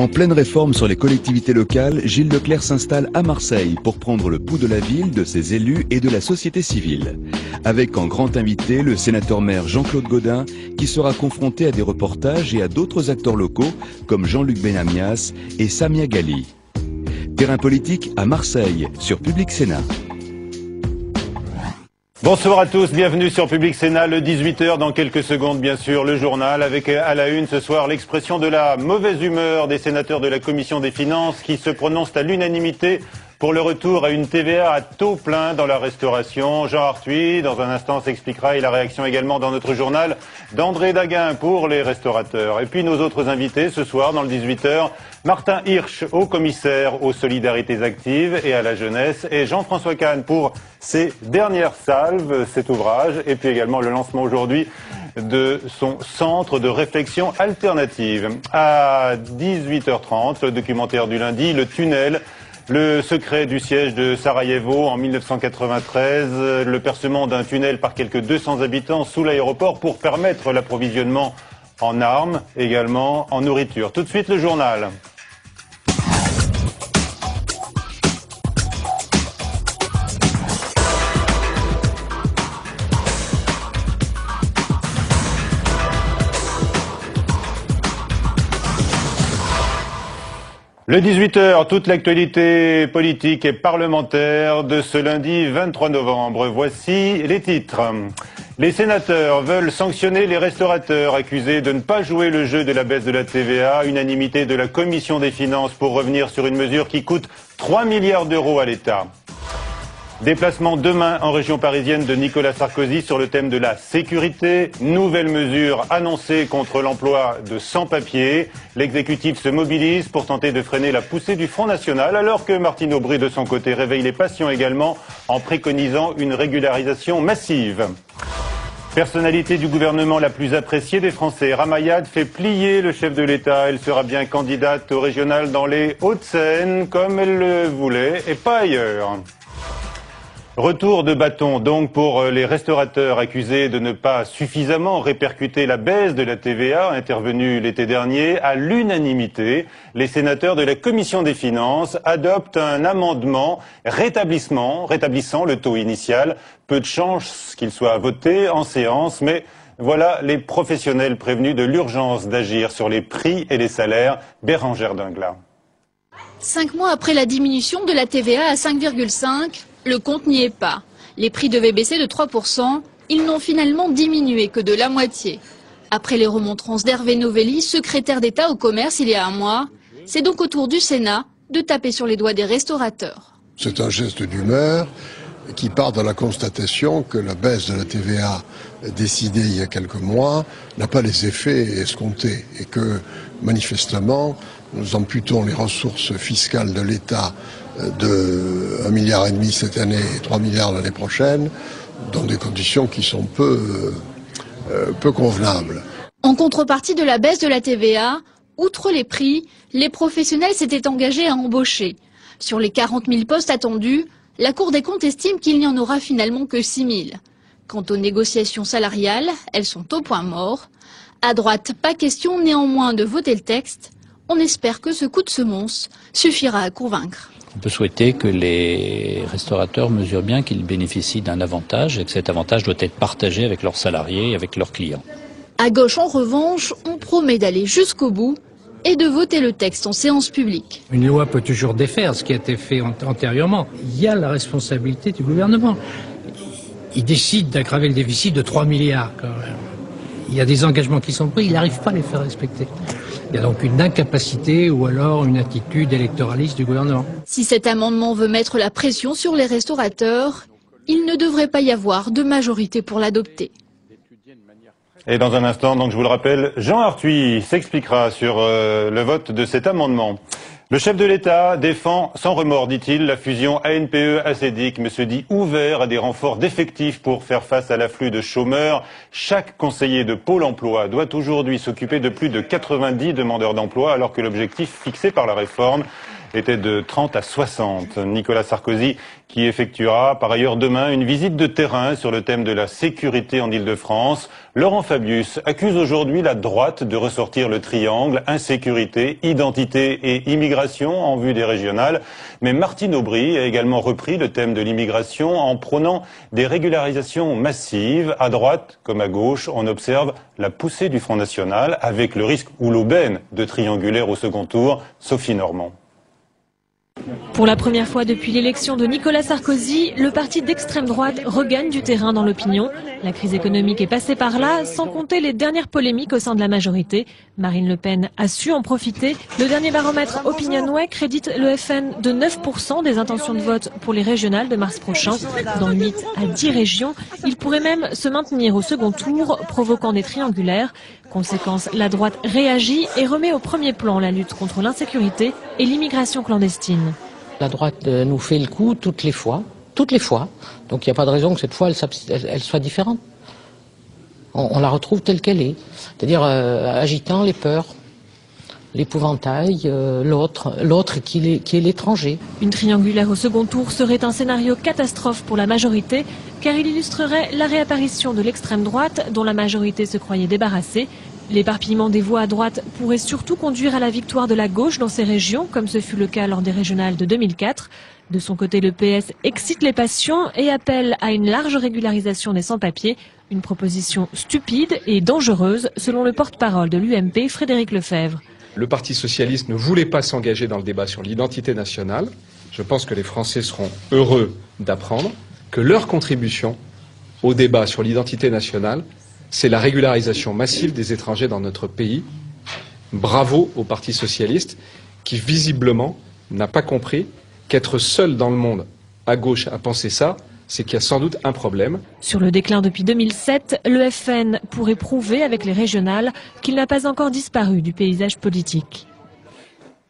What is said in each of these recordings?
En pleine réforme sur les collectivités locales, Gilles Leclerc s'installe à Marseille pour prendre le pouls de la ville, de ses élus et de la société civile. Avec en grand invité le sénateur-maire Jean-Claude Gaudin, qui sera confronté à des reportages et à d'autres acteurs locaux comme Jean-Luc Benamias et Samia Ghali. Terrain politique à Marseille, sur Public Sénat. Bonsoir à tous, bienvenue sur Public Sénat, le 18h, dans quelques secondes bien sûr, le journal avec à la une ce soir l'expression de la mauvaise humeur des sénateurs de la Commission des Finances qui se prononcent à l'unanimité pour le retour à une TVA à taux plein dans la restauration. Jean Arthuis, dans un instant, s'expliquera et la réaction également dans notre journal d'André Daguin pour les restaurateurs. Et puis nos autres invités ce soir dans le 18h, Martin Hirsch, haut commissaire aux solidarités actives et à la jeunesse, et Jean-François Kahn pour ses dernières salves, cet ouvrage, et puis également le lancement aujourd'hui de son centre de réflexion alternative. À 18h30, le documentaire du lundi, Le Tunnel, le secret du siège de Sarajevo en 1993, le percement d'un tunnel par quelques 200 habitants sous l'aéroport pour permettre l'approvisionnement en armes, également en nourriture. Tout de suite le journal. Le 18h, toute l'actualité politique et parlementaire de ce lundi 23 novembre. Voici les titres. Les sénateurs veulent sanctionner les restaurateurs accusés de ne pas jouer le jeu de la baisse de la TVA. Unanimité de la Commission des Finances pour revenir sur une mesure qui coûte 3 milliards d'euros à l'État. Déplacement demain en région parisienne de Nicolas Sarkozy sur le thème de la sécurité. Nouvelle mesure annoncée contre l'emploi de sans-papiers. L'exécutif se mobilise pour tenter de freiner la poussée du Front National, alors que Martine Aubry, de son côté, réveille les passions également en préconisant une régularisation massive. Personnalité du gouvernement la plus appréciée des Français, Ramayad fait plier le chef de l'État. Elle sera bien candidate au régional dans les Hauts-de-Seine, comme elle le voulait, et pas ailleurs. Retour de bâton donc pour les restaurateurs accusés de ne pas suffisamment répercuter la baisse de la TVA intervenue l'été dernier. À l'unanimité, les sénateurs de la Commission des Finances adoptent un amendement rétablissant le taux initial. Peu de chance qu'il soit voté en séance, mais voilà les professionnels prévenus de l'urgence d'agir sur les prix et les salaires. Bérangère Dingla. 5 mois après la diminution de la TVA à 5,5, le compte n'y est pas. Les prix devaient baisser de 3%, ils n'ont finalement diminué que de la moitié. Après les remontrances d'Hervé Novelli, secrétaire d'État au commerce il y a un mois, c'est donc au tour du Sénat de taper sur les doigts des restaurateurs. C'est un geste d'humeur qui part de la constatation que la baisse de la TVA décidée il y a quelques mois n'a pas les effets escomptés et que manifestement nous amputons les ressources fiscales de l'État de 1,5 milliard cette année et 3 milliards l'année prochaine, dans des conditions qui sont peu convenables. En contrepartie de la baisse de la TVA, outre les prix, les professionnels s'étaient engagés à embaucher. Sur les 40 000 postes attendus, la Cour des comptes estime qu'il n'y en aura finalement que 6 000. Quant aux négociations salariales, elles sont au point mort. À droite, pas question néanmoins de voter le texte. On espère que ce coup de semonce suffira à convaincre. On peut souhaiter que les restaurateurs mesurent bien qu'ils bénéficient d'un avantage et que cet avantage doit être partagé avec leurs salariés et avec leurs clients. À gauche, en revanche, on promet d'aller jusqu'au bout et de voter le texte en séance publique. Une loi peut toujours défaire ce qui a été fait antérieurement. Il y a la responsabilité du gouvernement. Il décide d'aggraver le déficit de 3 milliards quand même. Il y a des engagements qui sont pris, il n'arrive pas à les faire respecter. Il y a donc une incapacité ou alors une attitude électoraliste du gouvernement. Si cet amendement veut mettre la pression sur les restaurateurs, il ne devrait pas y avoir de majorité pour l'adopter. Et dans un instant, donc je vous le rappelle, Jean Arthuis s'expliquera sur le vote de cet amendement. Le chef de l'État défend sans remords, dit-il, la fusion ANPE-ACDIC, mais se dit ouvert à des renforts d'effectifs pour faire face à l'afflux de chômeurs. Chaque conseiller de Pôle emploi doit aujourd'hui s'occuper de plus de 90 demandeurs d'emploi, alors que l'objectif fixé par la réforme était de 30 à 60. Nicolas Sarkozy qui effectuera par ailleurs demain une visite de terrain sur le thème de la sécurité en Île-de-France. Laurent Fabius accuse aujourd'hui la droite de ressortir le triangle insécurité, identité et immigration en vue des régionales. Mais Martine Aubry a également repris le thème de l'immigration en prônant des régularisations massives. À droite comme à gauche, on observe la poussée du Front National avec le risque ou l'aubaine de triangulaire au second tour. Sophie Normand. Pour la première fois depuis l'élection de Nicolas Sarkozy, le parti d'extrême droite regagne du terrain dans l'opinion. La crise économique est passée par là, sans compter les dernières polémiques au sein de la majorité. Marine Le Pen a su en profiter. Le dernier baromètre Opinionway crédite le FN de 9% des intentions de vote pour les régionales de mars prochain. Dans 8 à 10 régions, il pourrait même se maintenir au second tour, provoquant des triangulaires. Conséquence, la droite réagit et remet au premier plan la lutte contre l'insécurité et l'immigration clandestine. La droite nous fait le coup toutes les fois. Donc il n'y a pas de raison que cette fois elle soit différente. On la retrouve telle qu'elle est, c'est-à-dire agitant les peurs, l'épouvantail, l'autre qui est l'étranger. Une triangulaire au second tour serait un scénario catastrophe pour la majorité, car il illustrerait la réapparition de l'extrême droite, dont la majorité se croyait débarrassée. L'éparpillement des voix à droite pourrait surtout conduire à la victoire de la gauche dans ces régions, comme ce fut le cas lors des régionales de 2004. De son côté, le PS excite les passions et appelle à une large régularisation des sans-papiers, une proposition stupide et dangereuse, selon le porte-parole de l'UMP, Frédéric Lefebvre. Le Parti socialiste ne voulait pas s'engager dans le débat sur l'identité nationale. Je pense que les Français seront heureux d'apprendre que leur contribution au débat sur l'identité nationale, c'est la régularisation massive des étrangers dans notre pays. Bravo au Parti socialiste qui, visiblement, n'a pas compris qu'être seul dans le monde à gauche à penser ça, c'est qu'il y a sans doute un problème. Sur le déclin depuis 2007, le FN pourrait prouver avec les régionales qu'il n'a pas encore disparu du paysage politique.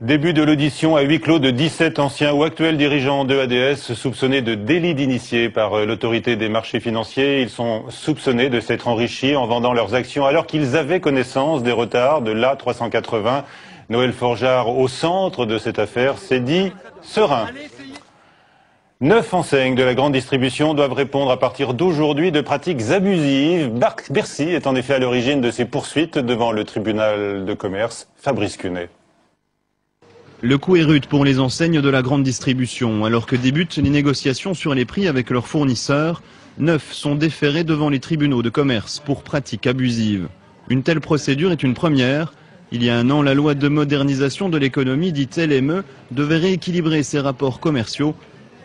Début de l'audition à huis clos de 17 anciens ou actuels dirigeants de ADS soupçonnés de délit d'initié par l'autorité des marchés financiers. Ils sont soupçonnés de s'être enrichis en vendant leurs actions alors qu'ils avaient connaissance des retards de l'A380. Noël Forgeard, au centre de cette affaire, s'est dit serein. 9 enseignes de la grande distribution doivent répondre à partir d'aujourd'hui de pratiques abusives. Bercy est en effet à l'origine de ces poursuites devant le tribunal de commerce. Fabrice Cunet. Le coup est rude pour les enseignes de la grande distribution. Alors que débutent les négociations sur les prix avec leurs fournisseurs, 9 sont déférés devant les tribunaux de commerce pour pratiques abusives. Une telle procédure est une première. Il y a un an, la loi de modernisation de l'économie, dite LME, devait rééquilibrer ses rapports commerciaux.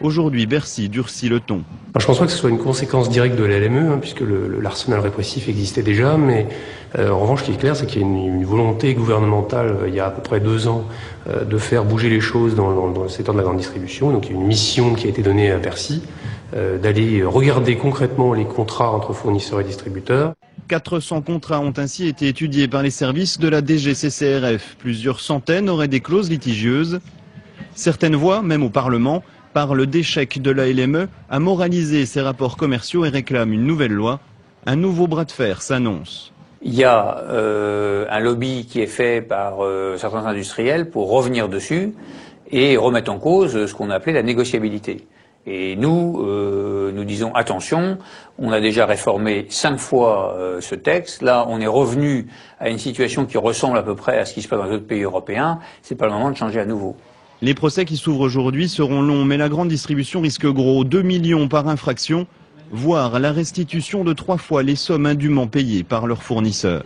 Aujourd'hui, Bercy durcit le ton. Je ne pense pas que ce soit une conséquence directe de la LME, puisque l'arsenal répressif existait déjà, mais en revanche, ce qui est clair, c'est qu'il y a une volonté gouvernementale, il y a à peu près 2 ans, de faire bouger les choses dans le secteur de la grande distribution. Donc il y a une mission qui a été donnée à Bercy, d'aller regarder concrètement les contrats entre fournisseurs et distributeurs. 400 contrats ont ainsi été étudiés par les services de la DGCCRF. Plusieurs centaines auraient des clauses litigieuses. Certaines voix, même au Parlement, parle d'échec de la LME à moraliser ses rapports commerciaux et réclame une nouvelle loi. Un nouveau bras de fer s'annonce. Il y a un lobby qui est fait par certains industriels pour revenir dessus et remettre en cause ce qu'on a appelé la négociabilité. Et nous, nous disons attention, on a déjà réformé 5 fois ce texte. Là, on est revenu à une situation qui ressemble à peu près à ce qui se passe dans d'autres pays européens. C'est pas le moment de changer à nouveau. Les procès qui s'ouvrent aujourd'hui seront longs, mais la grande distribution risque gros, 2 millions par infraction, voire la restitution de 3 fois les sommes indûment payées par leurs fournisseurs.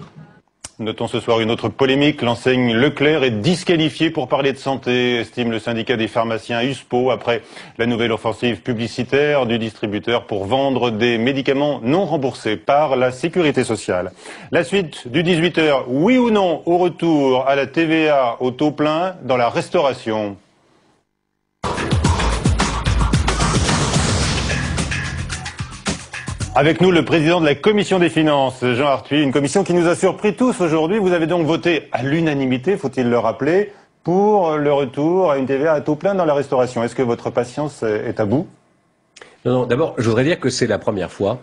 Notons ce soir une autre polémique. L'enseigne Leclerc est disqualifiée pour parler de santé, estime le syndicat des pharmaciens USPO, après la nouvelle offensive publicitaire du distributeur pour vendre des médicaments non remboursés par la sécurité sociale. La suite du 18h, oui ou non au retour à la TVA au taux plein dans la restauration. Avec nous, le président de la Commission des Finances, Jean Arthuis, une commission qui nous a surpris tous aujourd'hui. Vous avez donc voté à l'unanimité, faut-il le rappeler, pour le retour à une TVA à taux plein dans la restauration. Est-ce que votre patience est à bout? Non, d'abord, je voudrais dire que c'est la première fois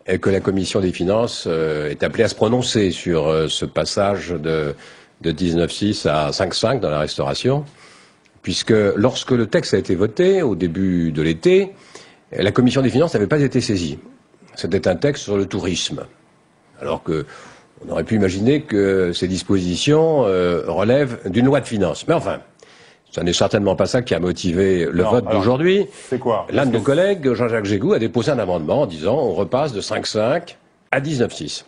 que la Commission des Finances est appelée à se prononcer sur ce passage de 19,6 à 5,5 dans la restauration. puisque lorsque le texte a été voté au début de l'été, la commission des finances n'avait pas été saisie. C'était un texte sur le tourisme, alors que on aurait pu imaginer que ces dispositions relèvent d'une loi de finances. Mais enfin, ce n'est certainement pas ça qui a motivé le vote d'aujourd'hui. C'est quoi? L'un de nos collègues, Jean-Jacques Gégou, a déposé un amendement en disant on repasse de 5,5 à 19,6.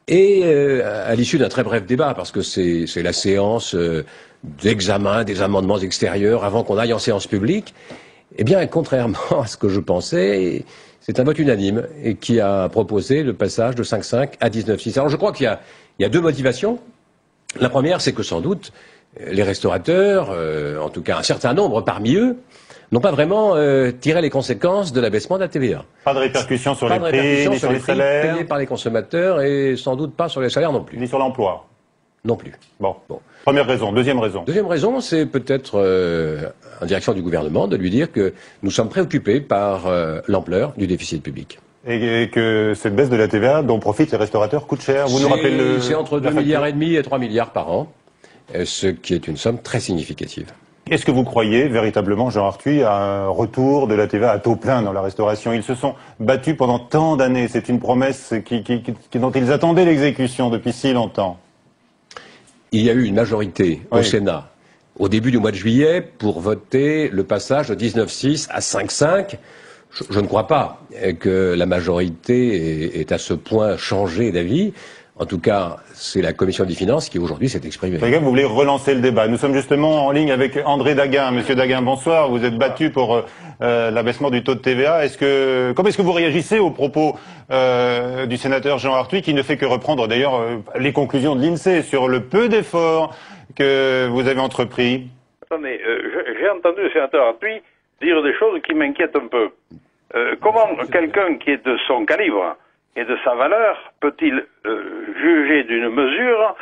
Et à l'issue d'un très bref débat, parce que c'est la séance d'examen des amendements extérieurs avant qu'on aille en séance publique, eh bien, contrairement à ce que je pensais, c'est un vote unanime et qui a proposé le passage de 5,5 à 19,6. Alors je crois qu'il y a deux motivations. La première, c'est que sans doute les restaurateurs, en tout cas un certain nombre parmi eux, n'ont pas vraiment tiré les conséquences de l'abaissement de la TVA. Pas de répercussions sur les prix, ni sur les salaires payés par les consommateurs et sans doute pas sur les salaires non plus. Ni sur l'emploi non plus. Bon. Première raison. Deuxième raison. Deuxième raison, c'est peut-être en direction du gouvernement de lui dire que nous sommes préoccupés par l'ampleur du déficit public. Et que cette baisse de la TVA dont profitent les restaurateurs coûte cher. Vous nous rappelez le... C'est entre 2,5 milliards et 3 milliards par an, ce qui est une somme très significative. Est-ce que vous croyez véritablement, Jean Arthuis, à un retour de la TVA à taux plein dans la restauration? Ils se sont battus pendant tant d'années. C'est une promesse dont ils attendaient l'exécution depuis si longtemps. Il y a eu une majorité au Sénat au début du mois de juillet pour voter le passage de 19,6 à 5,5. Je ne crois pas que la majorité ait à ce point changé d'avis. En tout cas, c'est la Commission des finances qui aujourd'hui s'est exprimée. Vous voulez relancer le débat. Nous sommes justement en ligne avec André Daguin. Monsieur Daguin, bonsoir. Vous êtes battu pour l'abaissement du taux de TVA. Comment est-ce que vous réagissez aux propos du sénateur Jean Arthuis, qui ne fait que reprendre d'ailleurs les conclusions de l'INSEE sur le peu d'efforts que vous avez entrepris? Attendez, j'ai entendu le sénateur Arthuis dire des choses qui m'inquiètent un peu. Comment quelqu'un qui est de son calibre et de sa valeur peut-il juger d'une mesure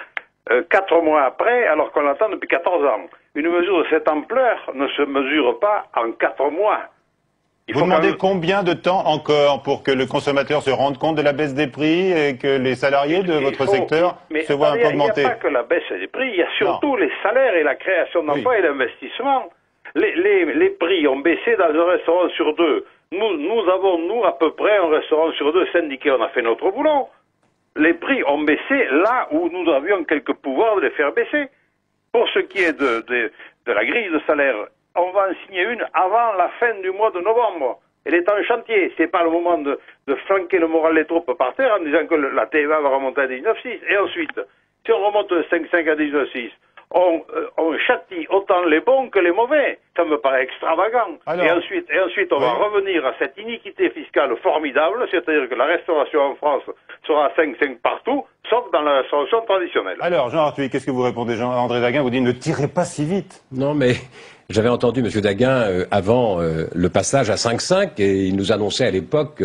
4 mois après, alors qu'on l'attend depuis 14 ans? Une mesure de cette ampleur ne se mesure pas en 4 mois. Vous demandez combien de temps encore pour que le consommateur se rende compte de la baisse des prix et que les salariés de votre secteur se voient un peu augmenter? Il n'y a pas que la baisse des prix, il y a surtout les salaires et la création d'emplois et l'investissement. Les prix ont baissé dans un restaurant sur 2. Nous avons, à peu près, un restaurant sur 2 syndiqué, on a fait notre boulot. Les prix ont baissé là où nous avions quelques pouvoirs de les faire baisser. Pour ce qui est de la grille de salaire, on va en signer une avant la fin du mois de novembre. Elle est en chantier. C'est pas le moment de flanquer le moral des troupes par terre en disant que la TVA va remonter à 19,6. Et ensuite, si on remonte de 5,5 à 19,6, on châtie autant les bons que les mauvais. Ça me paraît extravagant. Et ensuite, on va revenir à cette iniquité fiscale formidable, c'est-à-dire que la restauration en France sera à 5,5 partout, sauf dans la restauration traditionnelle. Alors, Jean Arthuis, qu'est-ce que vous répondez? André Daguin vous dit ne tirez pas si vite. Non, mais j'avais entendu M. Daguin avant le passage à 5,5 et il nous annonçait à l'époque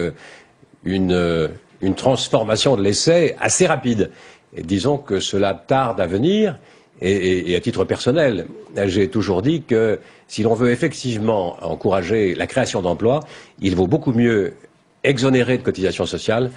une transformation de l'essai assez rapide. Et disons que cela tarde à venir. Et à titre personnel, j'ai toujours dit que si l'on veut effectivement encourager la création d'emplois, il vaut beaucoup mieux exonérer de cotisations sociales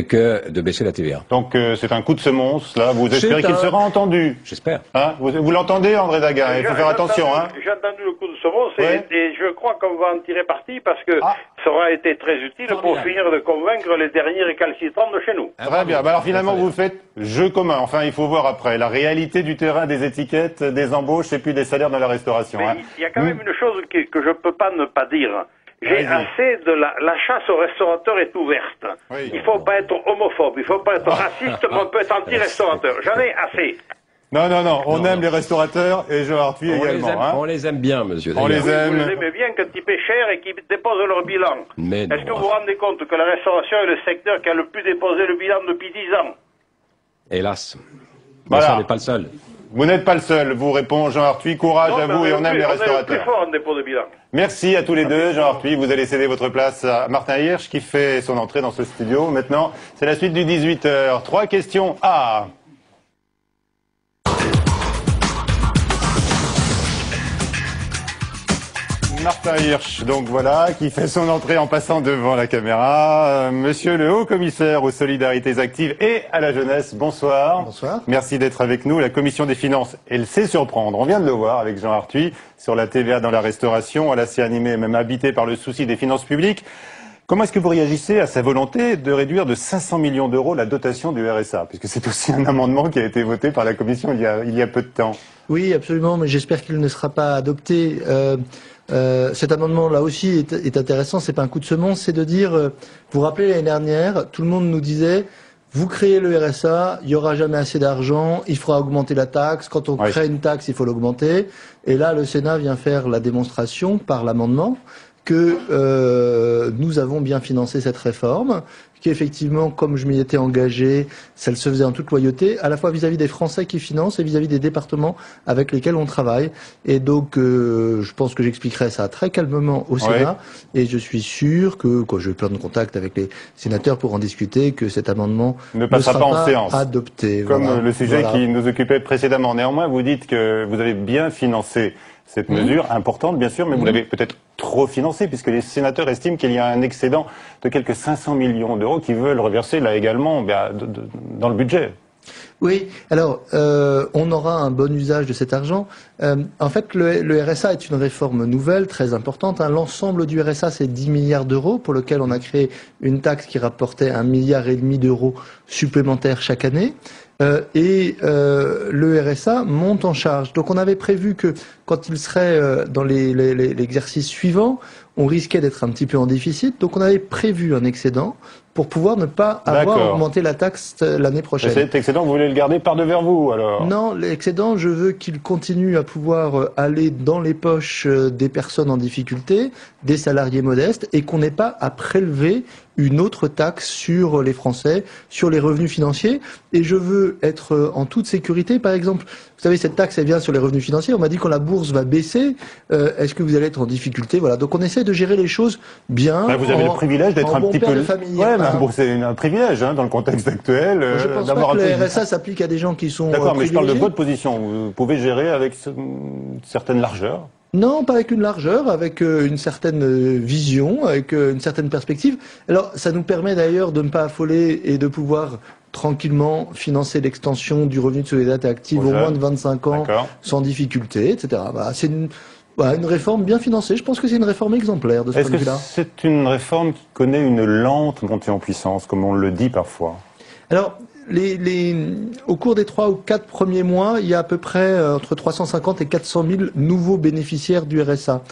que de baisser la TVA. Donc c'est un coup de semonce, là. Vous espérez qu'il sera entendu? J'espère. Hein, vous l'entendez, André Daguin? Il faut faire attention. J'ai entendu le coup de semonce et je crois qu'on va en tirer parti parce que ça aura été très utile pour finir de convaincre les derniers récalcitrants de chez nous. Très bien. Alors finalement, vous faites jeu commun. Enfin, il faut voir après la réalité du terrain, des étiquettes, des embauches et puis des salaires dans la restauration. Mais il y a quand même une chose que je peux pas ne pas dire. J'ai assez de la chasse aux restaurateurs est ouverte. Il faut pas être homophobe, il faut pas être raciste, mais on peut être anti-restaurateur. J'en ai assez. Non, on aime les restaurateurs et Jean Arthuis également. On les aime bien, monsieur. On les aime. Vous les aimez bien quand ils paient cher et qu'ils déposent leur bilan. Est-ce que vous vous rendez compte que la restauration est le secteur qui a le plus déposé le bilan depuis 10 ans? Hélas. Voilà. Ça n'est pas le seul. Vous n'êtes pas le seul, vous répond Jean Arthuis. Courage à vous et on aime les restaurateurs. On est le plus fort en dépôt de bilan. Merci à tous les deux. Jean Arthuis, vous allez céder votre place à Martin Hirsch qui fait son entrée dans ce studio. Maintenant, c'est la suite du 18h. 3 questions A. Martin Hirsch, donc voilà, qui fait son entrée en passant devant la caméra. Monsieur le haut-commissaire aux solidarités actives et à la jeunesse, bonsoir. Bonsoir. Merci d'être avec nous. La commission des finances, elle sait surprendre. On vient de le voir avec Jean Arthuis sur la TVA dans la restauration. Elle est assez animée et même habitée par le souci des finances publiques. Comment est-ce que vous réagissez à sa volonté de réduire de 500 millions d'euros la dotation du RSA? Puisque c'est aussi un amendement qui a été voté par la commission il y a peu de temps. Oui, absolument, mais j'espère qu'il ne sera pas adopté. Cet amendement là aussi est intéressant, c'est pas un coup de semonce, c'est de dire, vous vous rappelez l'année dernière, tout le monde nous disait, vous créez le RSA, il y aura jamais assez d'argent, il faudra augmenter la taxe, quand on crée une taxe, il faut l'augmenter. Et là, le Sénat vient faire la démonstration par l'amendement que nous avons bien financé cette réforme, qu'effectivement, comme je m'y étais engagé, ça se faisait en toute loyauté, à la fois vis-à-vis des Français qui financent et vis-à-vis des départements avec lesquels on travaille. Et donc, je pense que j'expliquerai ça très calmement au Sénat, et je suis sûr que, quand j'ai eu plein de contacts avec les sénateurs pour en discuter, que cet amendement ne passera sera pas en séance, adopté. Comme voilà. le sujet qui nous occupait précédemment. Néanmoins, vous dites que vous avez bien financé cette mesure importante, bien sûr, mais vous l'avez peut-être trop financée, puisque les sénateurs estiment qu'il y a un excédent de quelques 500 millions d'euros qui veulent reverser là également dans le budget. Oui, alors on aura un bon usage de cet argent. En fait, le RSA est une réforme nouvelle, très importante. L'ensemble du RSA, c'est 10 milliards d'euros, pour lequel on a créé une taxe qui rapportait 1,5 milliard d'euros supplémentaires chaque année. Le RSA monte en charge. Donc on avait prévu que quand il serait dans l'exercice suivant, on risquait d'être un petit peu en déficit. Donc on avait prévu un excédent pour pouvoir ne pas avoir augmenté la taxe l'année prochaine. Et cet excédent, vous voulez le garder par devers vous, alors? Non, l'excédent, je veux qu'il continue à pouvoir aller dans les poches des personnes en difficulté, des salariés modestes, et qu'on n'ait pas à prélever une autre taxe sur les Français, sur les revenus financiers. Et je veux être en toute sécurité. Par exemple, vous savez, cette taxe, elle vient sur les revenus financiers. On m'a dit quand la bourse va baisser, est-ce que vous allez être en difficulté? Voilà. Donc on essaie de gérer les choses bien. Vous avez le privilège d'être un petit peu... Ouais, bon, c'est un privilège dans le contexte actuel. Je pense pas que le RSA s'applique à des gens qui sont D'accord, mais je parle de votre position. Vous pouvez gérer avec une certaine largeur. Non, pas avec une largeur, avec une certaine vision, avec une certaine perspective. Alors, ça nous permet d'ailleurs de ne pas affoler et de pouvoir tranquillement financer l'extension du revenu de solidarité active aux moins de 25 ans sans difficulté, etc. Voilà, c'est une réforme bien financée. Je pense que c'est une réforme exemplaire de ce point de vue-là. Est-ce que c'est une réforme qui connaît une lente montée en puissance, comme on le dit parfois? Alors, au cours des 3 ou 4 premiers mois, il y a à peu près entre 350 et 400 000 nouveaux bénéficiaires du RSA.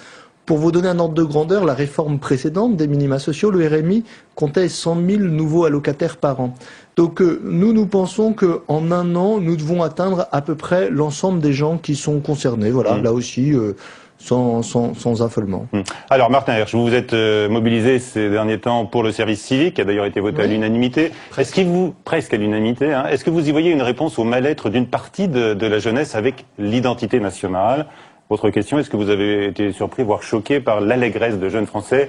Pour vous donner un ordre de grandeur, la réforme précédente des minima sociaux, le RMI, comptait 100 000 nouveaux allocataires par an. Donc nous pensons qu'en un an, nous devons atteindre à peu près l'ensemble des gens qui sont concernés. Voilà, là aussi... Sans affolement. Alors Martin Hirsch, vous vous êtes mobilisé ces derniers temps pour le service civique, qui a d'ailleurs été voté à l'unanimité. Presque à l'unanimité, est-ce que vous y voyez une réponse au mal-être d'une partie de la jeunesse avec l'identité nationale? Autre question, est-ce que vous avez été surpris, voire choqué par l'allégresse de jeunes Français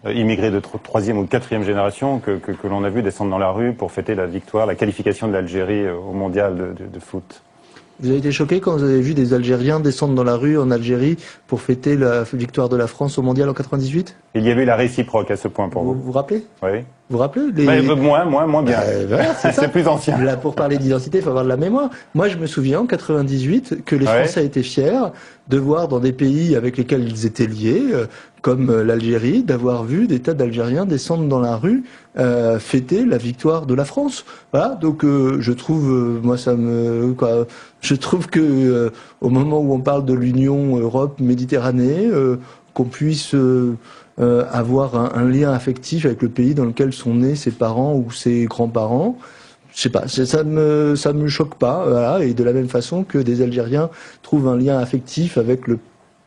immigrés de 3e ou 4e génération que l'on a vu descendre dans la rue pour fêter la victoire, la qualification de l'Algérie au mondial de foot? Vous avez été choqué quand vous avez vu des Algériens descendre dans la rue en Algérie pour fêter la victoire de la France au mondial en 98? Il y avait la réciproque à ce point pour vous. Vous vous rappelez? Oui. Vous vous rappelez moins bien. Voilà, c'est plus ancien. Là, pour parler d'identité, il faut avoir de la mémoire. Moi, je me souviens en 98 que les Français étaient fiers de voir dans des pays avec lesquels ils étaient liés, comme l'Algérie, d'avoir vu des tas d'Algériens descendre dans la rue fêter la victoire de la France. Voilà. Donc, je trouve, je trouve que au moment où on parle de l'Union Europe-Méditerranée, qu'on puisse avoir un lien affectif avec le pays dans lequel sont nés ses parents ou ses grands-parents. Je sais pas, ça me choque pas, voilà, et de la même façon que des Algériens trouvent un lien affectif avec le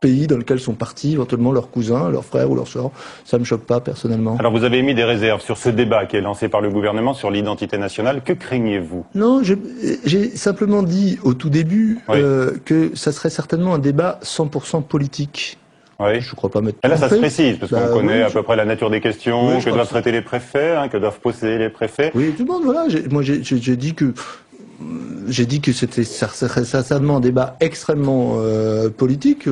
pays dans lequel sont partis éventuellement leurs cousins, leurs frères ou leurs sœurs, ça me choque pas personnellement. Alors vous avez émis des réserves sur ce débat qui est lancé par le gouvernement sur l'identité nationale, que craignez-vous? Non, j'ai simplement dit au tout début que ça serait certainement un débat 100% politique. Oui. Je crois pas mettre. Et là, ça se précise, parce qu'on connaît à peu près la nature des questions, que doivent traiter les préfets, que doivent poser les préfets. Oui, tout le monde, voilà. Moi, j'ai dit que j'ai dit que ça serait certainement un débat extrêmement politique.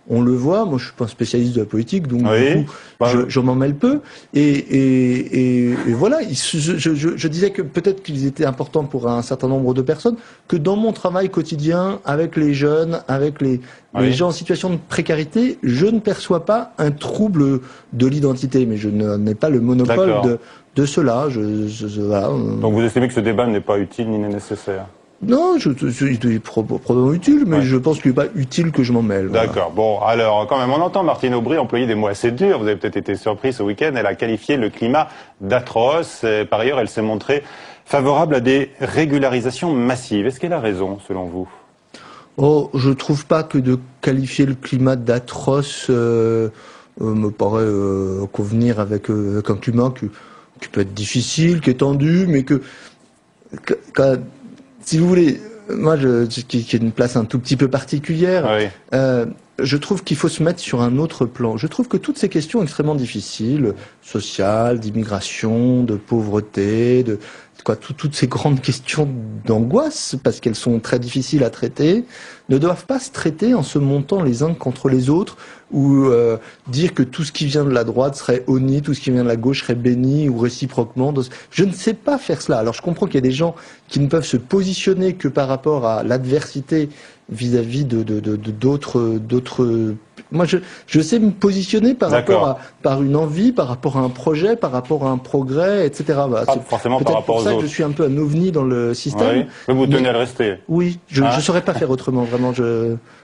On le voit, moi je suis pas un spécialiste de la politique, donc du coup, je m'en mêle peu. Et voilà, je disais que peut-être qu'il était important pour un certain nombre de personnes que dans mon travail quotidien, avec les jeunes, avec les gens en situation de précarité, je ne perçois pas un trouble de l'identité, mais je n'ai pas le monopole de cela. Voilà. Donc vous estimez que ce débat n'est pas utile ni nécessaire? Non, il est probablement utile, mais je pense qu'il n'est pas utile que je m'en mêle. D'accord. Bon, alors, quand même, on entend Martine Aubry employer des mots assez durs. Vous avez peut-être été surpris ce week-end. Elle a qualifié le climat d'atroce. Par ailleurs, elle s'est montrée favorable à des régularisations massives. Est-ce qu'elle a raison, selon vous? Oh, je trouve pas que de qualifier le climat d'atroce me paraît convenir avec un climat qui peut être difficile, qui est tendu, mais si vous voulez, moi, qui ai une place un tout petit peu particulière, je trouve qu'il faut se mettre sur un autre plan. Je trouve que toutes ces questions extrêmement difficiles, sociales, d'immigration, de pauvreté, toutes ces grandes questions d'angoisse, parce qu'elles sont très difficiles à traiter, ne doivent pas se traiter en se montant les uns contre les autres, ou dire que tout ce qui vient de la droite serait honni, tout ce qui vient de la gauche serait béni, ou réciproquement. Je ne sais pas faire cela. Alors je comprends qu'il y a des gens qui ne peuvent se positionner que par rapport à l'adversité vis-à-vis d'autres. Moi, je sais me positionner par rapport par une envie, par rapport à un projet, par rapport à un progrès, etc. Bah, pas forcément par rapport aux autres. C'est pour ça que je suis un peu un ovni dans le système. Oui. Mais vous tenez à le rester. Oui, je ne saurais pas faire autrement, vraiment.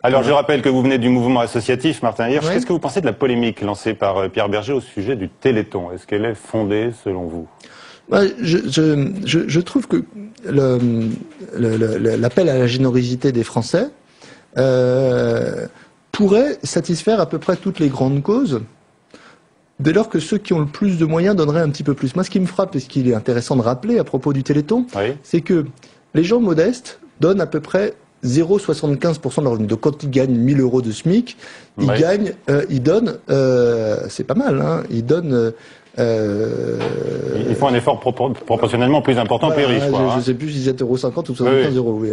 Alors, je rappelle que vous venez du mouvement associatif, Martin Hirsch. Qu'est-ce que vous pensez de la polémique lancée par Pierre Berger au sujet du Téléthon? Est-ce qu'elle est fondée, selon vous? Je trouve que l'appel à la générosité des Français pourrait satisfaire à peu près toutes les grandes causes, dès lors que ceux qui ont le plus de moyens donneraient un petit peu plus. Moi, ce qui me frappe, et ce qu'il est intéressant de rappeler à propos du Téléthon, c'est que les gens modestes donnent à peu près 0,75% de leur revenu. Donc quand ils gagnent 1000 euros de SMIC, ils donnent, c'est pas mal, hein, ils donnent... il faut un effort proportionnellement plus important que les riches. Je ne sais plus si c'est 7,50 € ou 75 €. Oui.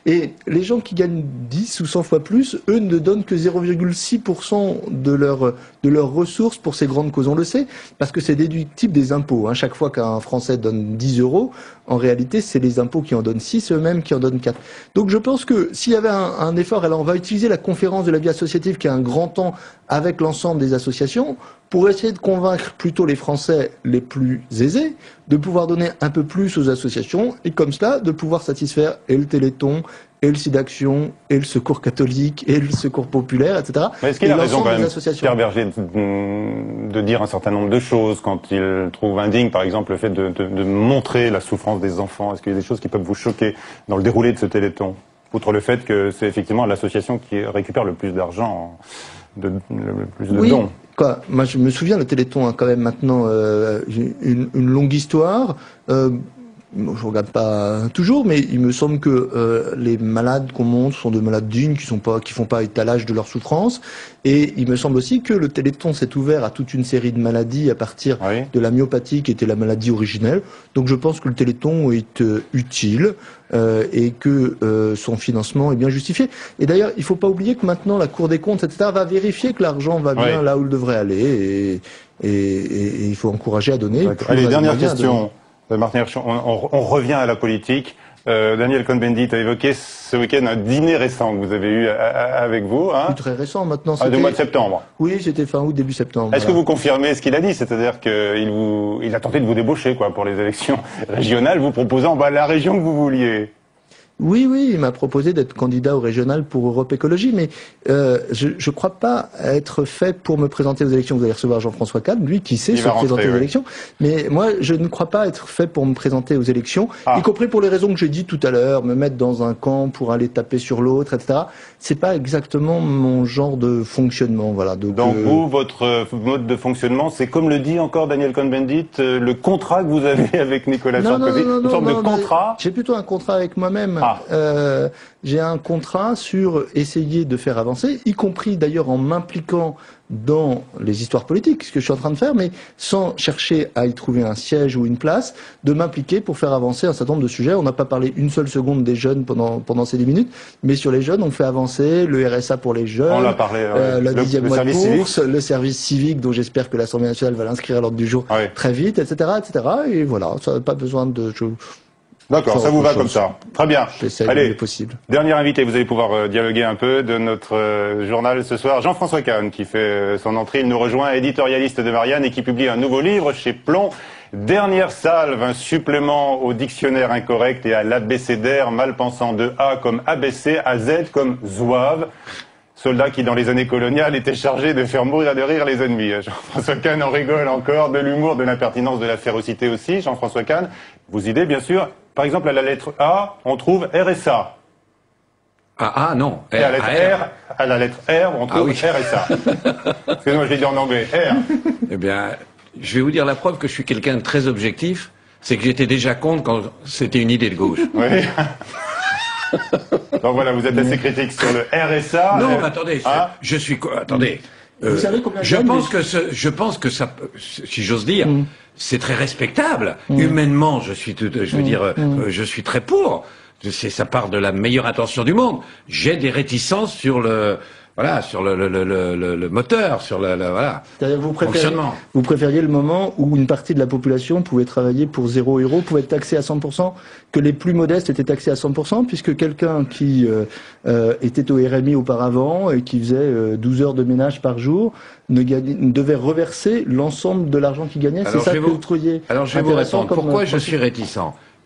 Et les gens qui gagnent 10 ou 100 fois plus, eux ne donnent que 0,6% de leurs ressources pour ces grandes causes. On le sait, parce que c'est déductible des impôts. Hein. Chaque fois qu'un Français donne 10 €, en réalité, c'est les impôts qui en donnent 6, eux-mêmes qui en donnent 4. Donc je pense que s'il y avait un effort, alors on va utiliser la conférence de la vie associative qui a un grand temps avec l'ensemble des associations pour essayer de convaincre plutôt les Français les plus aisés de pouvoir donner un peu plus aux associations et comme cela de pouvoir satisfaire et le Téléthon, et le SIDAction, et le Secours catholique, et le Secours populaire, etc. Mais est-ce qu'il a raison quand même, Pierre Berger, de dire un certain nombre de choses quand il trouve indigne, par exemple, le fait de montrer la souffrance des enfants? Est-ce qu'il y a des choses qui peuvent vous choquer dans le déroulé de ce Téléthon? Outre le fait que c'est effectivement l'association qui récupère le plus d'argent, le plus de dons. Moi, je me souviens, le Téléthon a quand même maintenant une longue histoire. Je regarde pas toujours, mais il me semble que les malades qu'on montre sont de malades dignes, qui font pas étalage de leur souffrance. Et il me semble aussi que le Téléthon s'est ouvert à toute une série de maladies à partir de la myopathie, qui était la maladie originelle. Donc je pense que le Téléthon est utile et que son financement est bien justifié. Et d'ailleurs, il faut pas oublier que maintenant la Cour des comptes, etc., va vérifier que l'argent va bien là où il devrait aller. Et il faut encourager à donner. Allez, dernière question. Martin Hirsch, on revient à la politique. Daniel Cohn-Bendit a évoqué ce week-end un dîner récent que vous avez eu avec vous. Hein, très récent maintenant. Du mois de septembre. Oui, c'était fin août, début septembre. Est-ce que vous confirmez ce qu'il a dit? C'est-à-dire qu'il a tenté de vous débaucher pour les élections régionales, vous proposant la région que vous vouliez? Oui, il m'a proposé d'être candidat au régional pour Europe Écologie, mais je ne crois pas être fait pour me présenter aux élections. Vous allez recevoir Jean-François Kahn, lui qui sait se présenter aux élections. Mais moi, je ne crois pas être fait pour me présenter aux élections, y compris pour les raisons que j'ai dit tout à l'heure, me mettre dans un camp pour aller taper sur l'autre, etc. C'est pas exactement mon genre de fonctionnement. Voilà. Donc vous, votre mode de fonctionnement, c'est comme le dit encore Daniel Cohn-Bendit, le contrat que vous avez avec Nicolas Sarkozy, une sorte de contrat. J'ai plutôt un contrat avec moi-même. j'ai un contrat sur essayer de faire avancer, y compris d'ailleurs en m'impliquant dans les histoires politiques, ce que je suis en train de faire, mais sans chercher à y trouver un siège ou une place, de m'impliquer pour faire avancer un certain nombre de sujets. On n'a pas parlé une seule seconde des jeunes pendant ces 10 minutes, mais sur les jeunes, on fait avancer le RSA pour les jeunes, on a parlé, le 10e mois de course, civique. le service civique, dont j'espère que l'Assemblée nationale va l'inscrire à l'ordre du jour très vite, etc., etc. Et voilà, ça n'a pas besoin de... D'accord, ça vous va comme ça. Très bien. Allez, possible. Dernier invité, vous allez pouvoir dialoguer un peu de notre journal ce soir. Jean-François Kahn, qui fait son entrée, il nous rejoint, éditorialiste de Marianne et qui publie un nouveau livre chez Plomb. Dernière salve, un supplément au dictionnaire incorrect et à l'abécédaire mal pensant de A comme ABC à Z comme zouave. Soldat qui, dans les années coloniales, était chargé de faire mourir de rire les ennemis. Jean-François Kahn en rigole encore, de l'humour, de l'impertinence, de la férocité aussi. Jean-François Kahn, vos idées, bien sûr. Par exemple, à la lettre A, on trouve RSA. Ah non. Et à la lettre R, on trouve RSA. Excusez-moi, je l'ai dit en anglais. R. Eh bien, je vais vous dire la preuve que je suis quelqu'un de très objectif, c'est que j'étais déjà contre quand c'était une idée de gauche. Oui. Donc voilà, vous êtes assez critique sur le RSA. Non, mais attendez, je suis... Attendez. Vous savez combien je pense que ça, si j'ose dire, c'est très respectable. Humainement, je suis très pour. Ça part de la meilleure intention du monde. J'ai des réticences sur le moteur, sur C'est-à-dire fonctionnement. Vous préfériez le moment où une partie de la population pouvait travailler pour 0 €, pouvait être taxé à 100%, que les plus modestes étaient taxés à 100%, puisque quelqu'un qui était au RMI auparavant et qui faisait 12 heures de ménage par jour ne devait reverser l'ensemble de l'argent qu'il gagnait. C'est ça que vous trouviez intéressant. Alors je vais vous répondre. Pourquoi je suis réticent?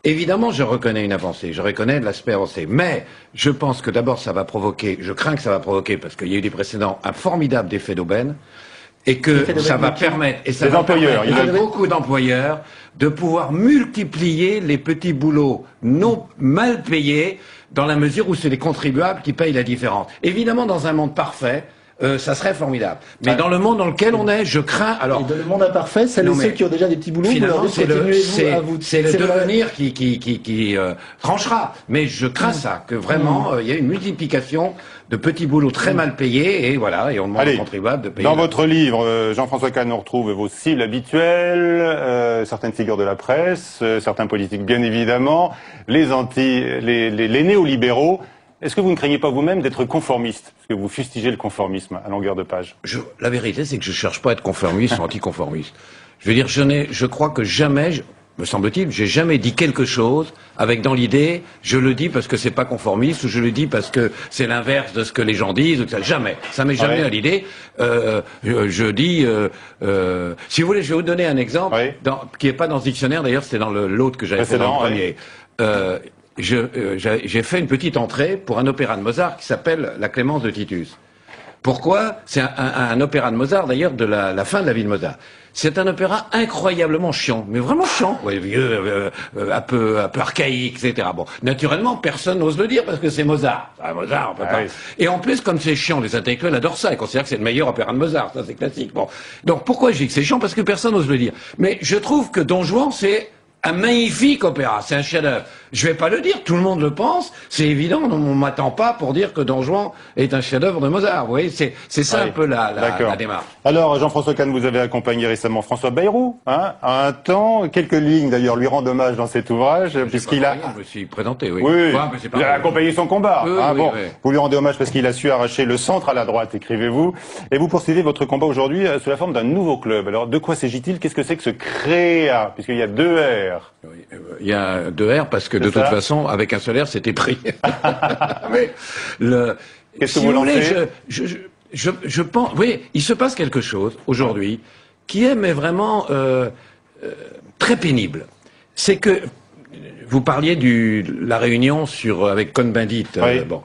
Évidemment, je reconnais une avancée, je reconnais de l'aspect avancé, mais je pense que d'abord ça va provoquer, je crains que ça va provoquer, parce qu'il y a eu des précédents, un formidable effet d'aubaine, et que ça va permettre, et ça va permettre à beaucoup d'employeurs de pouvoir multiplier les petits boulots non mal payés, dans la mesure où c'est les contribuables qui payent la différence. Évidemment, dans un monde parfait, ça serait formidable. Mais dans le monde dans lequel on est, je crains... Alors, et dans le monde imparfait, celles et ceux qui ont déjà des petits boulots, finalement, c'est le devenir qui tranchera. Mais je crains ça, que vraiment, il y a une multiplication de petits boulots très mal payés, et voilà, et on demande aux contribuables de payer. Dans votre livre, Jean-François Kahn, on retrouve vos cibles habituelles, certaines figures de la presse, certains politiques bien évidemment, les néolibéraux. Est-ce que vous ne craignez pas vous-même d'être conformiste? Parce que vous fustigez le conformisme à longueur de page. La vérité, c'est que je cherche pas à être conformiste ou anticonformiste. Je veux dire, je crois que jamais, me semble-t-il, j'ai jamais dit quelque chose avec dans l'idée, je le dis parce que c'est pas conformiste, ou je le dis parce que c'est l'inverse de ce que les gens disent, ou ça. Jamais. Ça m'est jamais à l'idée. Je dis, si vous voulez, je vais vous donner un exemple, qui est pas dans ce dictionnaire, d'ailleurs, c'était dans l'autre que j'avais fait dans le premier. J'ai fait une petite entrée pour un opéra de Mozart qui s'appelle La Clémence de Titus. Pourquoi? C'est un opéra de Mozart, d'ailleurs, de la fin de la vie de Mozart. C'est un opéra incroyablement chiant, mais vraiment chiant, vieux, un peu archaïque, etc. Bon, naturellement, personne n'ose le dire parce que c'est Mozart. Mozart, on peut pas. Et en plus, comme c'est chiant, les intellectuels adorent ça. Ils considèrent que c'est le meilleur opéra de Mozart. Ça, c'est classique. Bon. Donc, pourquoi je dis que c'est chiant? Parce que personne n'ose le dire. Mais je trouve que Don Juan, c'est un magnifique opéra, c'est un chef-d'œuvre. Je vais pas le dire, tout le monde le pense, c'est évident, on m'attend pas pour dire que Don Juan est un chef-d'œuvre de Mozart. Vous voyez, c'est ça un peu la démarche. Alors, Jean-François Kahn, vous avez accompagné récemment François Bayrou, à un temps, quelques lignes d'ailleurs lui rendent hommage dans cet ouvrage, puisqu'il a... Je me suis présenté, oui. Oui, vous avez accompagné son combat. Vous lui rendez hommage parce qu'il a su arracher le centre à la droite, écrivez-vous, et vous poursuivez votre combat aujourd'hui sous la forme d'un nouveau club. Alors, de quoi s'agit-il? Qu'est-ce que c'est que ce CREA? Puisqu'il y a 2 R. Oui, il y a 2 R parce que de toute façon, avec un seul R, c'était pris. Mais qu'est-ce que vous lancez? Je pense, oui, il se passe quelque chose aujourd'hui qui est mais vraiment très pénible. C'est que vous parliez de la réunion avec Cohn-Bendit. Bon,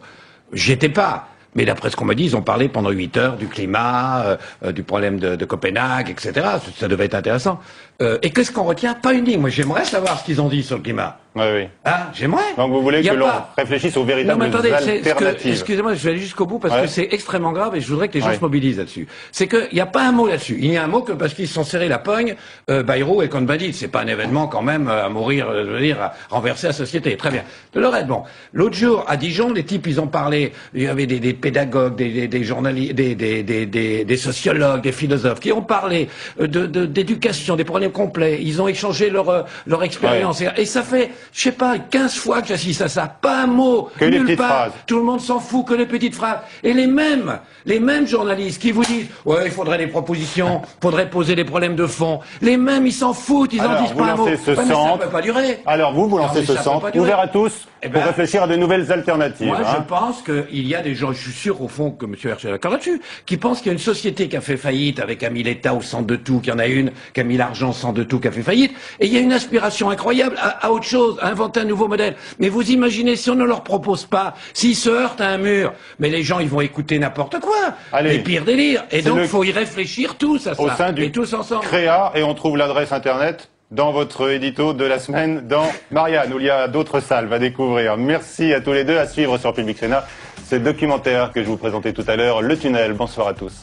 j'y étais pas. Mais d'après ce qu'on m'a dit, ils ont parlé pendant 8 heures du climat, du problème de Copenhague, etc. Ça devait être intéressant. Et qu'est-ce qu'on retient? Pas une ligne. Moi, j'aimerais savoir ce qu'ils ont dit sur le climat. Oui, oui. Ah, j'aimerais. Donc vous voulez que l'on réfléchisse aux véritables alternatives. Excusez-moi, je vais aller jusqu'au bout parce que c'est extrêmement grave et je voudrais que les gens se mobilisent là-dessus. C'est qu'il n'y a pas un mot là-dessus. Il y a un mot que parce qu'ils se sont serrés la pogne, Bayrou et Cohn-Bendit. C'est pas un événement quand même à mourir, je veux dire, à renverser la société. Très bien. De le reste, bon. L'autre jour, à Dijon, les types, ils ont parlé, il y avait des pédagogues, des journalistes, des sociologues, des philosophes qui ont parlé d'éducation, des problèmes complets. Ils ont échangé leur expérience. Et ça fait, je sais pas, 15 fois que j'assiste à ça. Pas un mot. Que les petites phrases. Tout le monde s'en fout, que les petites phrases. Et les mêmes journalistes qui vous disent, ouais, il faudrait des propositions, faudrait poser des problèmes de fond. Les mêmes, ils s'en foutent, ils en disent pas un mot. Mais ça peut pas durer. Alors vous lancez ce centre, ouvert à tous, pour réfléchir à de nouvelles alternatives. Moi, je pense qu'il y a des gens, je suis sûr au fond que M. Herschel est d'accord là-dessus, qui pensent qu'il y a une société qui a fait faillite, avec qui a mis l'État au centre de tout, qu'il y en a une qui a mis l'argent au centre de tout, qui a fait faillite, et il y a une aspiration incroyable à autre chose, à inventer un nouveau modèle. Mais vous imaginez, si on ne leur propose pas, s'ils se heurtent à un mur, mais les gens, ils vont écouter n'importe quoi, les pires délires. Et donc, il faut y réfléchir tous à ça, au sein du et tous ensemble. Créa, et on trouve l'adresse internet dans votre édito de la semaine, dans Marianne, où il y a d'autres salles à découvrir. Merci à tous les deux, à suivre sur Public Sénat. C'est le documentaire que je vous présentais tout à l'heure, Le Tunnel. Bonsoir à tous.